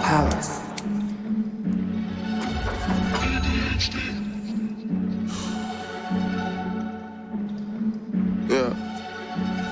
Palace. Yeah.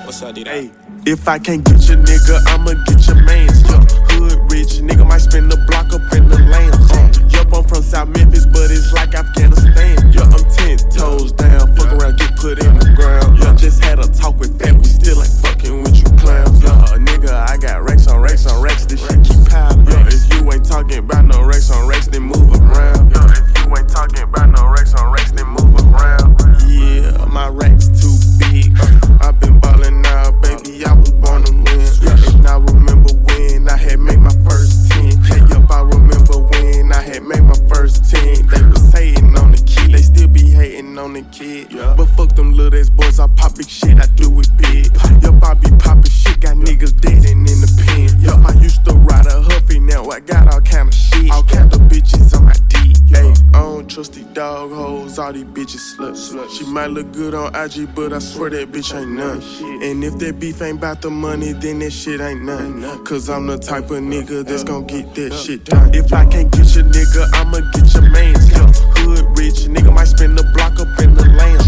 What's up, D-Dot? Hey, if I can't get your nigga, I'ma get your mans. Yeah. Hood rich, nigga might spend the block up in the land. Yup, I'm from South Memphis, but it's like Afghanistan. Yeah, I'm 10 toes down, fuck around, get put in the ground. Yeah, just had a talk with Fat, we still ain't fucking with you clowns. Yeah, nigga, I got racks on racks on racks, this shit keep piling. Yeah, if you ain't talking about no racks on racks, then move around. Yeah, if you ain't talking about no racks on racks, then move around. Yeah, my racks too big. I've been ballin' out, baby, I was born to win. And I remember when I had made my first 10. Hey, yup, I remember when I had made my first 10. They was hating on the kid, they still be hating on the kid. But fuck them little ass boys, I pop big shit, I do it big. Yup, I be poppin' shit, got niggas dead and in the pen. Yup, I used to ride a Huffy, now I got all kind of shit. All kind of bitches on my D. Hey, I don't trust these dog hoes, all these bitches sluts. She might look good on IG, but I swear that bitch ain't none. And if that beef ain't about the money, then that shit ain't none. Cause I'm the type of nigga that's gon' get that shit done. If I can't get your nigga, I'ma get your mans. Yeah. Hood rich, nigga might spend the block up in the land.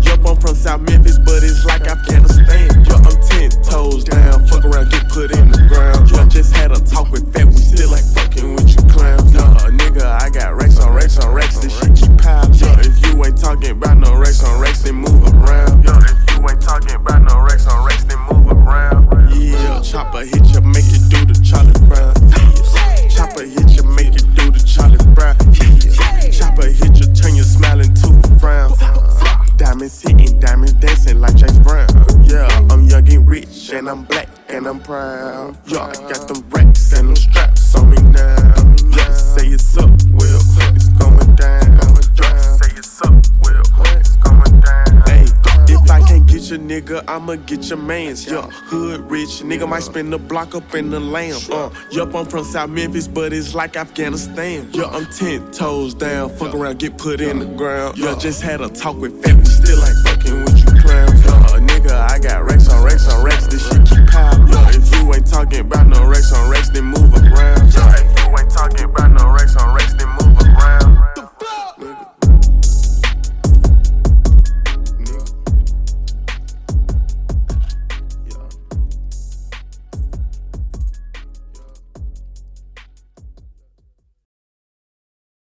Yup, I'm from South Memphis, but it's like Afghanistan. Yup, I'm 10 toes down, fuck around, get put in the ground. Yeah, just had a talk with Fat, we still ain't fucking with you clowns. Nigga, I got racks on racks on racks, this shit keep piling. Yeah, if you ain't talking about no racks on racks, then move around. Yeah, if you ain't talking about no racks on racks, then move around. Yeah, chopper hit you, make it do the Charlie Brown. Yeah. Chopper hit you, make it do the Charlie Brown. Yeah. Chopper hit you, turn your smile into a frown. Diamonds hitting, diamonds dancing like James Brown. Yeah, I'm young and rich, and I'm black, and I'm proud. Yeah, I got them racks and them straps on me now. Yeah, say it's up, well, it's going down. Yeah, say it's up, well, it's going down. Hey, if I can't get your nigga, I'ma get your mans. Yeah, hood rich, nigga might spend the block up in the land. Yup, I'm from South Memphis, but it's like Afghanistan. Yeah, I'm 10 toes down, fuck around, get put in the ground. Yeah, just had a talk with Fat, we still ain't fucking with you clowns. Nigga, I got racks on racks on racks, this shit keep piling. Yeah, if you ain't talking about no racks on racks, then move around. Yeah, if you ain't talking about no racks on racks, then move